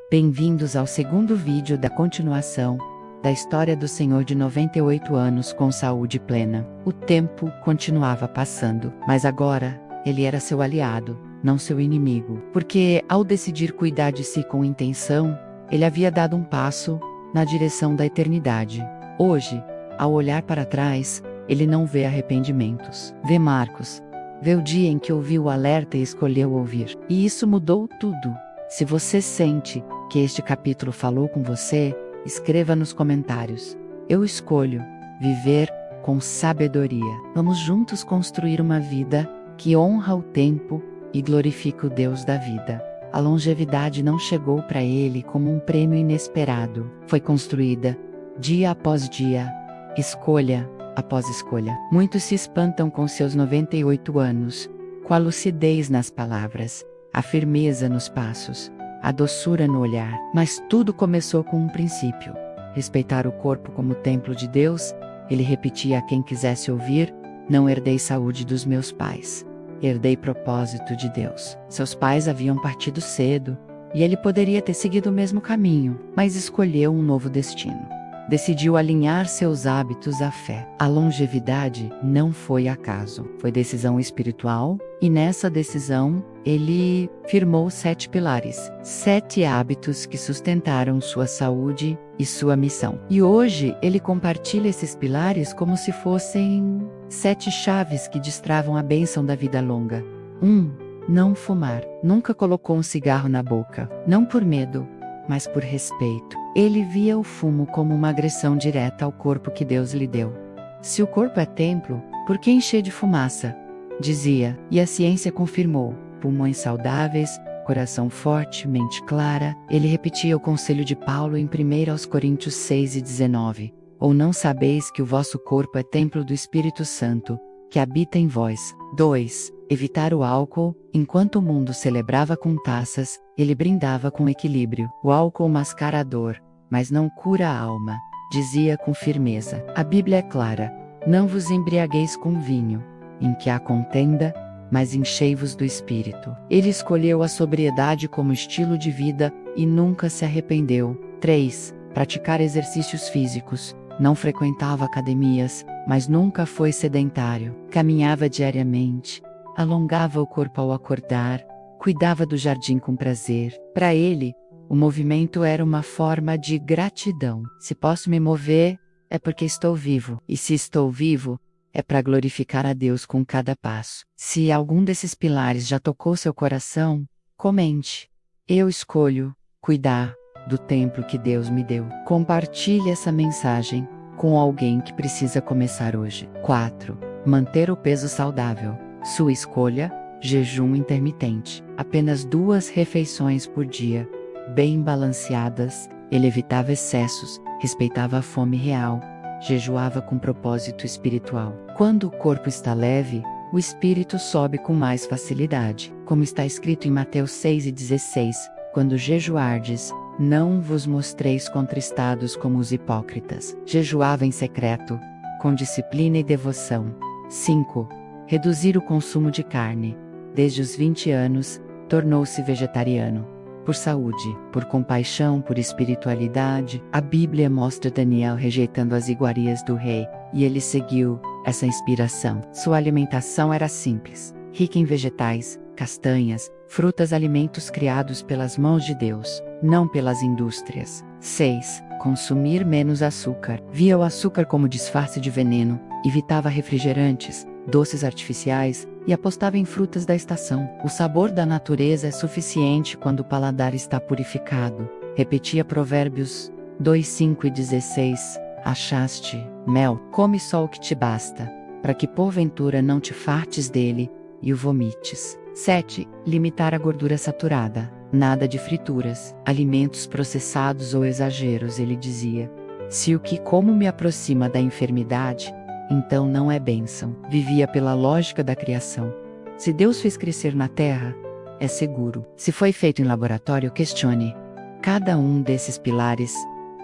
Bem-vindos ao segundo vídeo da continuação da história do senhor de 98 anos com saúde plena. O tempo continuava passando, mas agora ele era seu aliado, não seu inimigo, porque ao decidir cuidar de si com intenção, ele havia dado um passo na direção da eternidade. Hoje, ao olhar para trás, ele não vê arrependimentos, vê marcos, vê o dia em que ouviu o alerta e escolheu ouvir. E isso mudou tudo. Se você sente que este capítulo falou com você, escreva nos comentários. Eu escolho viver com sabedoria. Vamos juntos construir uma vida que honra o tempo e glorifica o Deus da vida. A longevidade não chegou para ele como um prêmio inesperado. Foi construída dia após dia, escolha após escolha. Muitos se espantam com seus 98 anos, com a lucidez nas palavras, a firmeza nos passos, a doçura no olhar. Mas tudo começou com um princípio: respeitar o corpo como templo de Deus. Ele repetia a quem quisesse ouvir: não herdei saúde dos meus pais, herdei propósito de Deus. Seus pais haviam partido cedo, e ele poderia ter seguido o mesmo caminho, mas escolheu um novo destino. Decidiu alinhar seus hábitos à fé. A longevidade não foi acaso, foi decisão espiritual, e nessa decisão, ele firmou 7 pilares, 7 hábitos que sustentaram sua saúde e sua missão. E hoje, ele compartilha esses pilares como se fossem 7 chaves que destravam a bênção da vida longa. 1. Não fumar. Nunca colocou um cigarro na boca, não por medo, mas por respeito. Ele via o fumo como uma agressão direta ao corpo que Deus lhe deu. Se o corpo é templo, por que encher de fumaça? Dizia, e a ciência confirmou: pulmões saudáveis, coração forte, mente clara. Ele repetia o conselho de Paulo em 1 Coríntios 6:19. Ou não sabeis que o vosso corpo é templo do Espírito Santo, que habita em vós. 2. Evitar o álcool. Enquanto o mundo celebrava com taças, ele brindava com equilíbrio. O álcool mascara a dor, mas não cura a alma, dizia com firmeza. A Bíblia é clara: não vos embriagueis com vinho, em que há contenda, mas enchei-vos do Espírito. Ele escolheu a sobriedade como estilo de vida e nunca se arrependeu. 3. Praticar exercícios físicos. Não frequentava academias, mas nunca foi sedentário. Caminhava diariamente, alongava o corpo ao acordar, cuidava do jardim com prazer. Para ele, o movimento era uma forma de gratidão. Se posso me mover, é porque estou vivo. E se estou vivo, é para glorificar a Deus com cada passo. Se algum desses pilares já tocou seu coração, comente. Eu escolho cuidar do templo que Deus me deu. Compartilhe essa mensagem com alguém que precisa começar hoje. 4. Manter o peso saudável. Sua escolha: jejum intermitente. Apenas 2 refeições por dia, bem balanceadas. Ele evitava excessos, respeitava a fome real, jejuava com propósito espiritual. Quando o corpo está leve, o espírito sobe com mais facilidade. Como está escrito em Mateus 6:16, quando jejuardes, não vos mostreis contristados como os hipócritas. Jejuava em secreto, com disciplina e devoção. 5. Reduzir o consumo de carne. Desde os 20 anos, tornou-se vegetariano. Por saúde, por compaixão, por espiritualidade. A Bíblia mostra Daniel rejeitando as iguarias do rei, e ele seguiu essa inspiração. Sua alimentação era simples, rica em vegetais, castanhas, frutas, alimentos criados pelas mãos de Deus, não pelas indústrias. 6. Consumir menos açúcar. Via o açúcar como disfarce de veneno, evitava refrigerantes, doces artificiais, e apostava em frutas da estação. O sabor da natureza é suficiente quando o paladar está purificado. Repetia Provérbios 2:5-16. Achaste mel, come só o que te basta, para que porventura não te fartes dele e o vomites. 7. Limitar a gordura saturada. Nada de frituras, alimentos processados ou exageros, ele dizia. Se o que como me aproxima da enfermidade, então não é bênção. Vivia pela lógica da criação. Se Deus fez crescer na terra, é seguro. Se foi feito em laboratório, questione. Cada um desses pilares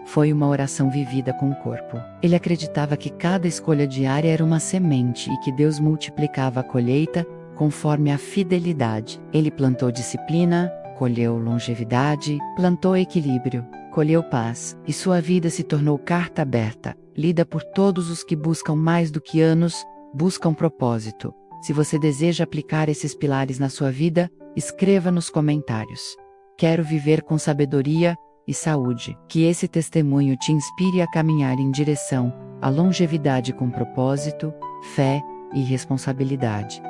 foi uma oração vivida com o corpo. Ele acreditava que cada escolha diária era uma semente e que Deus multiplicava a colheita conforme a fidelidade. Ele plantou disciplina, colheu longevidade, plantou equilíbrio, colheu paz, e sua vida se tornou carta aberta, lida por todos os que buscam mais do que anos, buscam propósito. Se você deseja aplicar esses pilares na sua vida, escreva nos comentários. Quero viver com sabedoria e saúde. Que esse testemunho te inspire a caminhar em direção à longevidade com propósito, fé e responsabilidade.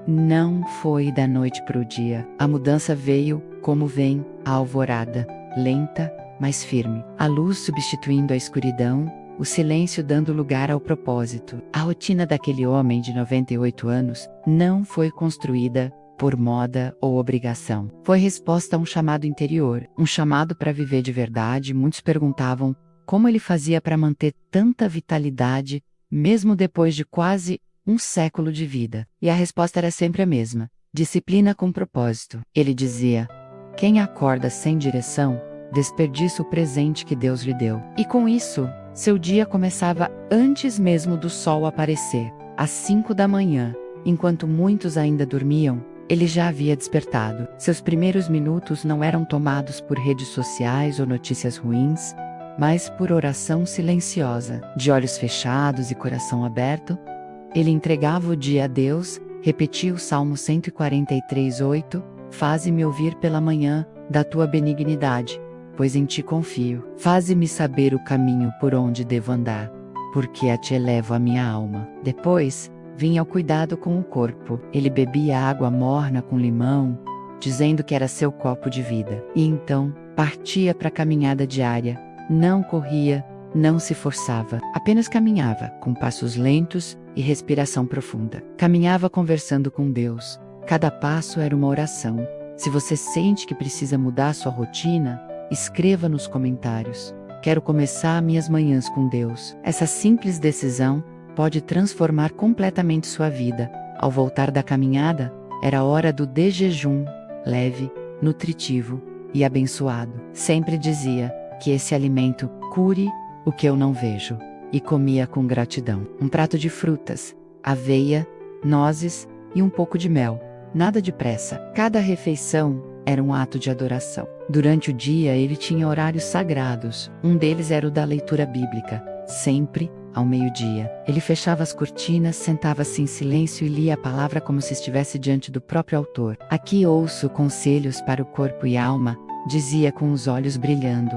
Não foi da noite para o dia. A mudança veio, como vem, a alvorada, lenta, mas firme. A luz substituindo a escuridão, o silêncio dando lugar ao propósito. A rotina daquele homem de 98 anos não foi construída por moda ou obrigação. Foi resposta a um chamado interior, um chamado para viver de verdade. Muitos perguntavam como ele fazia para manter tanta vitalidade, mesmo depois de quase um século de vida. E a resposta era sempre a mesma: disciplina com propósito. Ele dizia: quem acorda sem direção, desperdiça o presente que Deus lhe deu. E com isso, seu dia começava antes mesmo do sol aparecer, às 5 da manhã, enquanto muitos ainda dormiam. Ele já havia despertado. Seus primeiros minutos não eram tomados por redes sociais ou notícias ruins, mas por oração silenciosa. De olhos fechados e coração aberto, ele entregava o dia a Deus, repetia o Salmo 143:8, faze-me ouvir pela manhã da tua benignidade, pois em ti confio. Faze-me saber o caminho por onde devo andar, porque a ti elevo a minha alma. Depois, vinha o cuidado com o corpo. Ele bebia água morna com limão, dizendo que era seu copo de vida. E então, partia para a caminhada diária. Não corria, não se forçava, apenas caminhava, com passos lentos e respiração profunda. Caminhava conversando com Deus. Cada passo era uma oração. Se você sente que precisa mudar sua rotina, escreva nos comentários. Quero começar minhas manhãs com Deus. Essa simples decisão pode transformar completamente sua vida. Ao voltar da caminhada, era hora do jejum, leve, nutritivo e abençoado. Sempre dizia que esse alimento cure o que eu não vejo, e comia com gratidão. Um prato de frutas, aveia, nozes e um pouco de mel. Nada de pressa. Cada refeição era um ato de adoração. Durante o dia ele tinha horários sagrados. Um deles era o da leitura bíblica, sempre ao meio-dia. Ele fechava as cortinas, sentava-se em silêncio e lia a palavra como se estivesse diante do próprio autor. Aqui ouço conselhos para o corpo e alma, dizia com os olhos brilhando.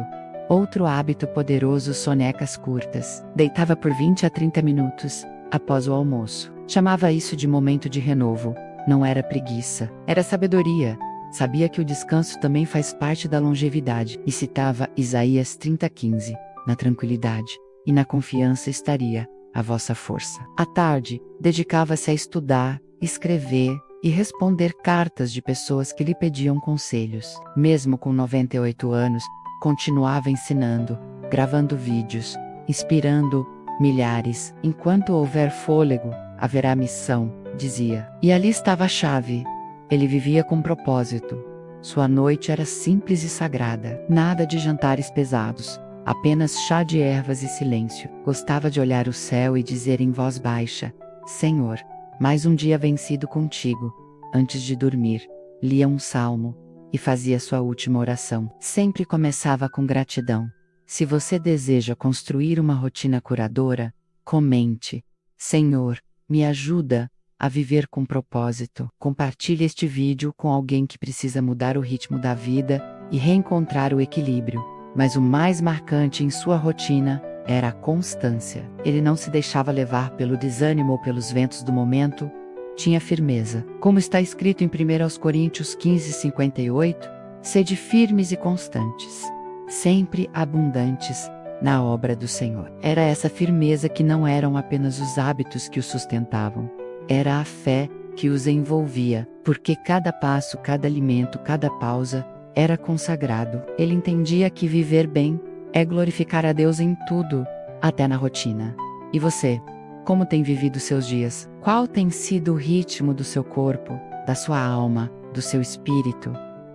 Outro hábito poderoso: sonecas curtas. Deitava por 20 a 30 minutos, após o almoço. Chamava isso de momento de renovo. Não era preguiça, era sabedoria. Sabia que o descanso também faz parte da longevidade, e citava Isaías 30:15, na tranquilidade e na confiança estaria a vossa força. À tarde, dedicava-se a estudar, escrever e responder cartas de pessoas que lhe pediam conselhos. Mesmo com 98 anos, continuava ensinando, gravando vídeos, inspirando milhares. Enquanto houver fôlego, haverá missão, dizia. E ali estava a chave. Ele vivia com propósito. Sua noite era simples e sagrada. Nada de jantares pesados. Apenas chá de ervas e silêncio. Gostava de olhar o céu e dizer em voz baixa: Senhor, mais um dia vencido contigo. Antes de dormir, lia um salmo e fazia sua última oração. Sempre começava com gratidão. Se você deseja construir uma rotina curadora, comente: Senhor, me ajuda a viver com propósito. Compartilhe este vídeo com alguém que precisa mudar o ritmo da vida e reencontrar o equilíbrio. Mas o mais marcante em sua rotina era a constância. Ele não se deixava levar pelo desânimo ou pelos ventos do momento. Tinha firmeza. Como está escrito em 1 Coríntios 15:58, sede firmes e constantes, sempre abundantes na obra do Senhor. Era essa firmeza que não eram apenas os hábitos que o sustentavam. Era a fé que os envolvia, porque cada passo, cada alimento, cada pausa era consagrado. Ele entendia que viver bem é glorificar a Deus em tudo, até na rotina. E você? Como tem vivido seus dias? Qual tem sido o ritmo do seu corpo, da sua alma, do seu espírito?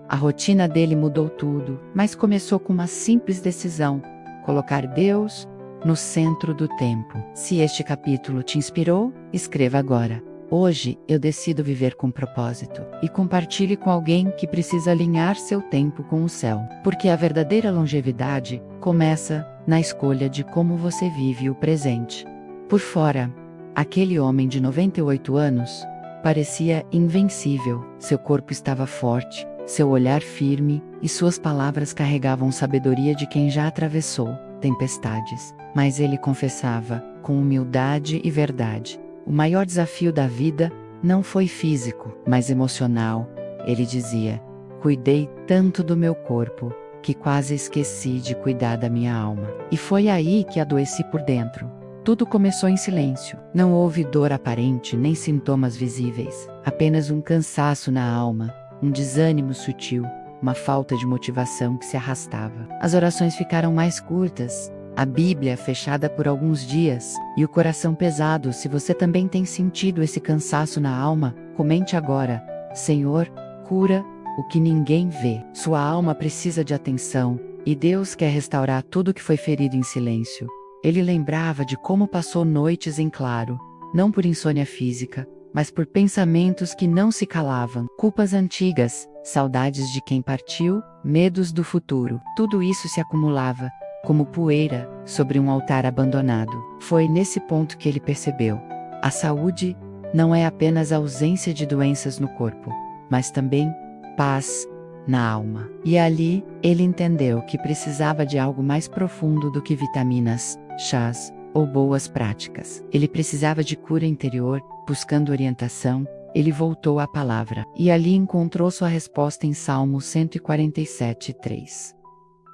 A rotina dele mudou tudo, mas começou com uma simples decisão: colocar Deus no centro do tempo. Se este capítulo te inspirou, escreva agora: Hoje, eu decido viver com propósito e compartilhe com alguém que precisa alinhar seu tempo com o céu. Porque a verdadeira longevidade começa na escolha de como você vive o presente. Por fora, aquele homem de 98 anos parecia invencível. Seu corpo estava forte, seu olhar firme e suas palavras carregavam sabedoria de quem já atravessou tempestades. Mas ele confessava, com humildade e verdade: o maior desafio da vida não foi físico, mas emocional. Ele dizia: cuidei tanto do meu corpo, que quase esqueci de cuidar da minha alma. E foi aí que adoeci por dentro. Tudo começou em silêncio. Não houve dor aparente nem sintomas visíveis. Apenas um cansaço na alma, um desânimo sutil, uma falta de motivação que se arrastava. As orações ficaram mais curtas, a Bíblia fechada por alguns dias, e o coração pesado. Se você também tem sentido esse cansaço na alma, comente agora: Senhor, cura o que ninguém vê. Sua alma precisa de atenção, e Deus quer restaurar tudo que foi ferido em silêncio. Ele lembrava de como passou noites em claro, não por insônia física, mas por pensamentos que não se calavam, culpas antigas, saudades de quem partiu, medos do futuro. Tudo isso se acumulava, como poeira, sobre um altar abandonado. Foi nesse ponto que ele percebeu: a saúde não é apenas a ausência de doenças no corpo, mas também paz na alma. E ali, ele entendeu que precisava de algo mais profundo do que vitaminas, chás ou boas práticas. Ele precisava de cura interior. Buscando orientação, ele voltou à palavra, e ali encontrou sua resposta em Salmo 147:3.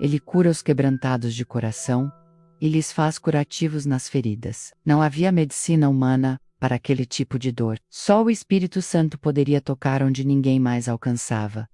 Ele cura os quebrantados de coração e lhes faz curativos nas feridas. Não havia medicina humana para aquele tipo de dor. Só o Espírito Santo poderia tocar onde ninguém mais alcançava.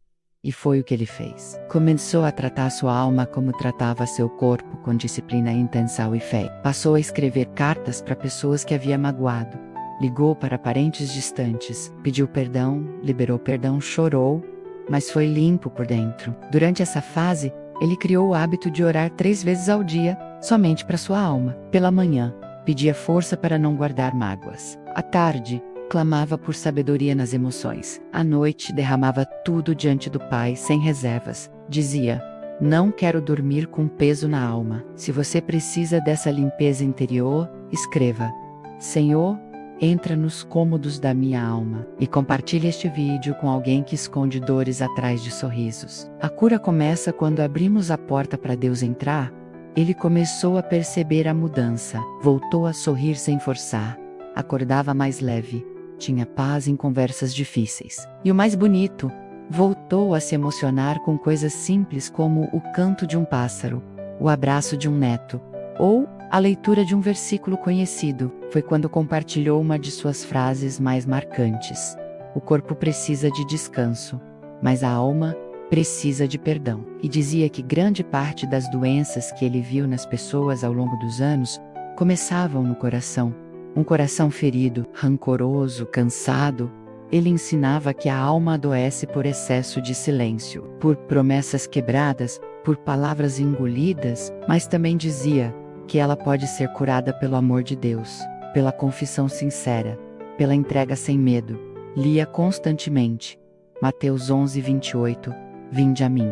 E foi o que ele fez. Começou a tratar sua alma como tratava seu corpo, com disciplina, intenção e fé. Passou a escrever cartas para pessoas que havia magoado. Ligou para parentes distantes, pediu perdão, liberou perdão, chorou, mas foi limpo por dentro. Durante essa fase, ele criou o hábito de orar 3 vezes ao dia, somente para sua alma. Pela manhã, pedia força para não guardar mágoas. À tarde, clamava por sabedoria nas emoções. À noite, derramava tudo diante do Pai, sem reservas. Dizia: não quero dormir com peso na alma. Se você precisa dessa limpeza interior, escreva: Senhor, entra nos cômodos da minha alma, e compartilhe este vídeo com alguém que esconde dores atrás de sorrisos. A cura começa quando abrimos a porta para Deus entrar. Ele começou a perceber a mudança, voltou a sorrir sem forçar, acordava mais leve, tinha paz em conversas difíceis. E o mais bonito, voltou a se emocionar com coisas simples como o canto de um pássaro, o abraço de um neto, ou a leitura de um versículo conhecido. Foi quando compartilhou uma de suas frases mais marcantes: o corpo precisa de descanso, mas a alma precisa de perdão. E dizia que grande parte das doenças que ele viu nas pessoas ao longo dos anos começavam no coração. Um coração ferido, rancoroso, cansado. Ele ensinava que a alma adoece por excesso de silêncio, por promessas quebradas, por palavras engolidas, mas também dizia que ela pode ser curada pelo amor de Deus, pela confissão sincera, pela entrega sem medo. Lia constantemente Mateus 11:28, vinde a mim,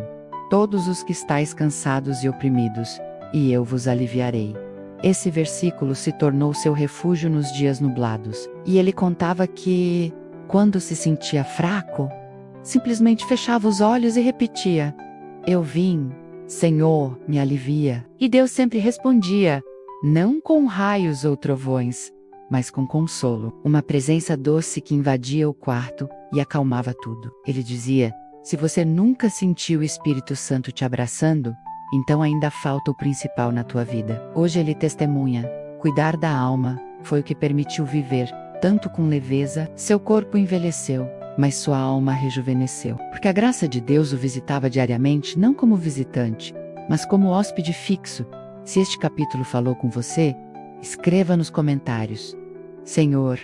todos os que estáis cansados e oprimidos, e eu vos aliviarei. Esse versículo se tornou seu refúgio nos dias nublados, e ele contava que, quando se sentia fraco, simplesmente fechava os olhos e repetia: eu vim, Senhor, me alivia. E Deus sempre respondia, não com raios ou trovões, mas com consolo, uma presença doce que invadia o quarto e acalmava tudo. Ele dizia: se você nunca sentiu o Espírito Santo te abraçando, então ainda falta o principal na tua vida. Hoje ele testemunha: cuidar da alma foi o que permitiu viver tanto com leveza. Seu corpo envelheceu, mas sua alma rejuvenesceu, porque a graça de Deus o visitava diariamente, não como visitante, mas como hóspede fixo. Se este capítulo falou com você, escreva nos comentários: Senhor,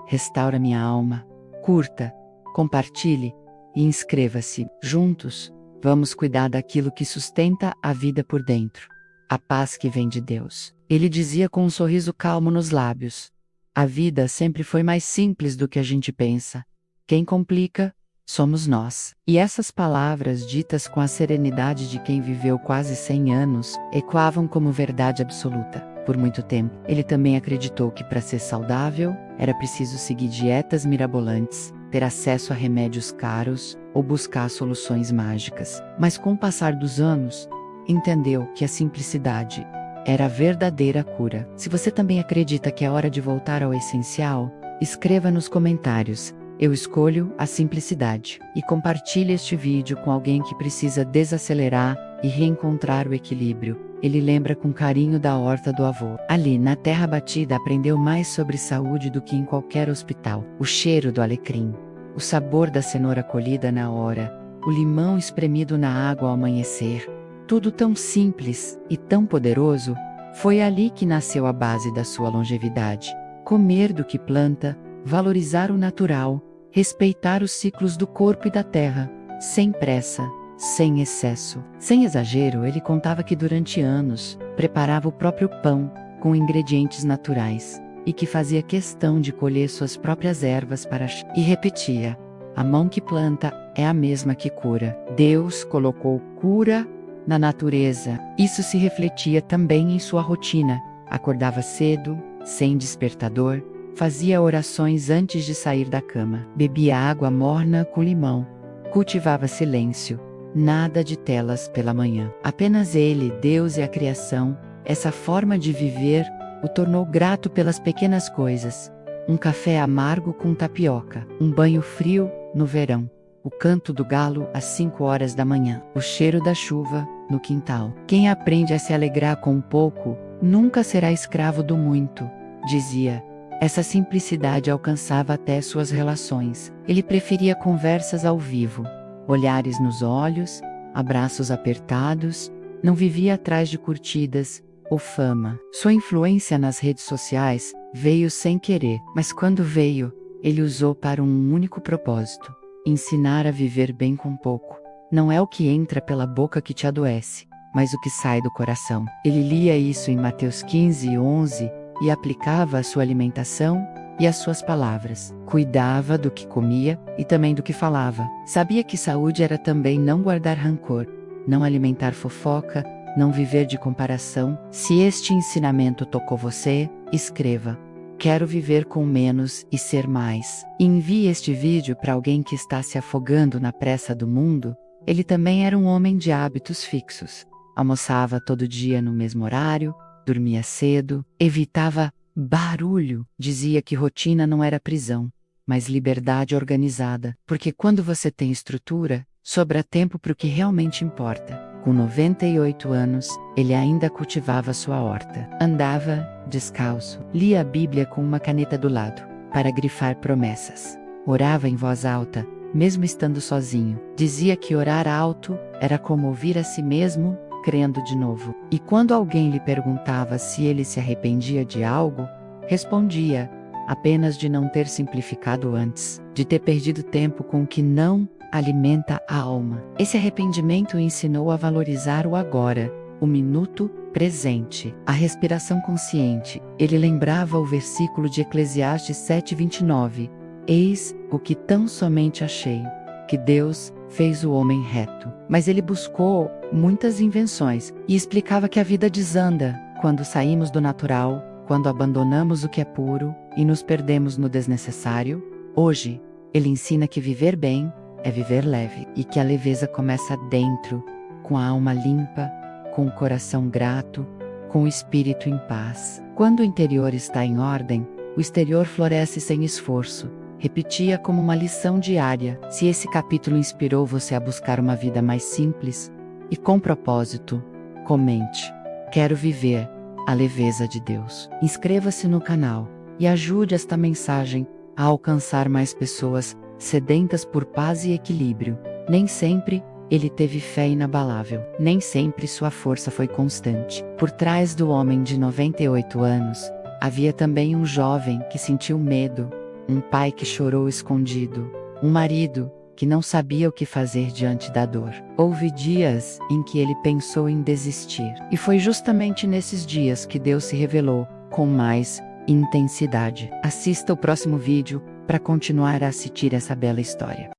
restaura minha alma. Curta, compartilhe e inscreva-se. Juntos, vamos cuidar daquilo que sustenta a vida por dentro. A paz que vem de Deus. Ele dizia com um sorriso calmo nos lábios: A vida sempre foi mais simples do que a gente pensa. Quem complica, somos nós. E essas palavras, ditas com a serenidade de quem viveu quase 100 anos, ecoavam como verdade absoluta. Por muito tempo, ele também acreditou que para ser saudável, era preciso seguir dietas mirabolantes, ter acesso a remédios caros ou buscar soluções mágicas. Mas com o passar dos anos, entendeu que a simplicidade era a verdadeira cura. Se você também acredita que é hora de voltar ao essencial, escreva nos comentários. Eu escolho a simplicidade. E compartilhe este vídeo com alguém que precisa desacelerar e reencontrar o equilíbrio. Ele lembra com carinho da horta do avô. Ali, na terra batida, aprendeu mais sobre saúde do que em qualquer hospital. O cheiro do alecrim, o sabor da cenoura colhida na hora, o limão espremido na água ao amanhecer. Tudo tão simples e tão poderoso. Foi ali que nasceu a base da sua longevidade. Comer do que planta, valorizar o natural, respeitar os ciclos do corpo e da terra, sem pressa, sem excesso. Sem exagero, ele contava que durante anos, preparava o próprio pão, com ingredientes naturais, e que fazia questão de colher suas próprias ervas e repetia: a mão que planta é a mesma que cura. Deus colocou cura na natureza. Isso se refletia também em sua rotina. Acordava cedo, sem despertador, fazia orações antes de sair da cama, bebia água morna com limão, cultivava silêncio, nada de telas pela manhã. Apenas ele, Deus e a criação. Essa forma de viver o tornou grato pelas pequenas coisas. Um café amargo com tapioca, um banho frio no verão, o canto do galo às 5 horas da manhã, o cheiro da chuva no quintal. Quem aprende a se alegrar com um pouco, nunca será escravo do muito, dizia. Essa simplicidade alcançava até suas relações. Ele preferia conversas ao vivo, olhares nos olhos, abraços apertados, não vivia atrás de curtidas ou fama. Sua influência nas redes sociais veio sem querer, mas quando veio, ele usou para um único propósito: ensinar a viver bem com pouco. Não é o que entra pela boca que te adoece, mas o que sai do coração. Ele lia isso em Mateus 15:11 e aplicava à sua alimentação e às suas palavras. Cuidava do que comia e também do que falava. Sabia que saúde era também não guardar rancor, não alimentar fofoca, não viver de comparação. Se este ensinamento tocou você, escreva: quero viver com menos e ser mais. E envie este vídeo para alguém que está se afogando na pressa do mundo. Ele também era um homem de hábitos fixos. Almoçava todo dia no mesmo horário, dormia cedo, evitava barulho. Dizia que rotina não era prisão, mas liberdade organizada, porque quando você tem estrutura, sobra tempo para o que realmente importa. Com 98 anos, ele ainda cultivava sua horta. Andava descalço, lia a Bíblia com uma caneta do lado, para grifar promessas. Orava em voz alta, mesmo estando sozinho. Dizia que orar alto era como ouvir a si mesmo, crendo de novo. E quando alguém lhe perguntava se ele se arrependia de algo, respondia: apenas de não ter simplificado antes, de ter perdido tempo com o que não alimenta a alma. Esse arrependimento o ensinou a valorizar o agora, o minuto presente, a respiração consciente. Ele lembrava o versículo de Eclesiastes 7:29. Eis o que tão somente achei, que Deus fez o homem reto. Mas ele buscou muitas invenções e explicava que a vida desanda quando saímos do natural, quando abandonamos o que é puro e nos perdemos no desnecessário. Hoje, ele ensina que viver bem é viver leve e que a leveza começa dentro, com a alma limpa, com o coração grato, com o espírito em paz. Quando o interior está em ordem, o exterior floresce sem esforço. Repetia como uma lição diária. Se esse capítulo inspirou você a buscar uma vida mais simples e com propósito, comente: quero viver a leveza de Deus. Inscreva-se no canal e ajude esta mensagem a alcançar mais pessoas sedentas por paz e equilíbrio. Nem sempre ele teve fé inabalável. Nem sempre sua força foi constante. Por trás do homem de 98 anos, havia também um jovem que sentiu medo, um pai que chorou escondido, um marido que não sabia o que fazer diante da dor. Houve dias em que ele pensou em desistir. E foi justamente nesses dias que Deus se revelou, com mais intensidade. Assista o próximo vídeo para continuar a assistir essa bela história.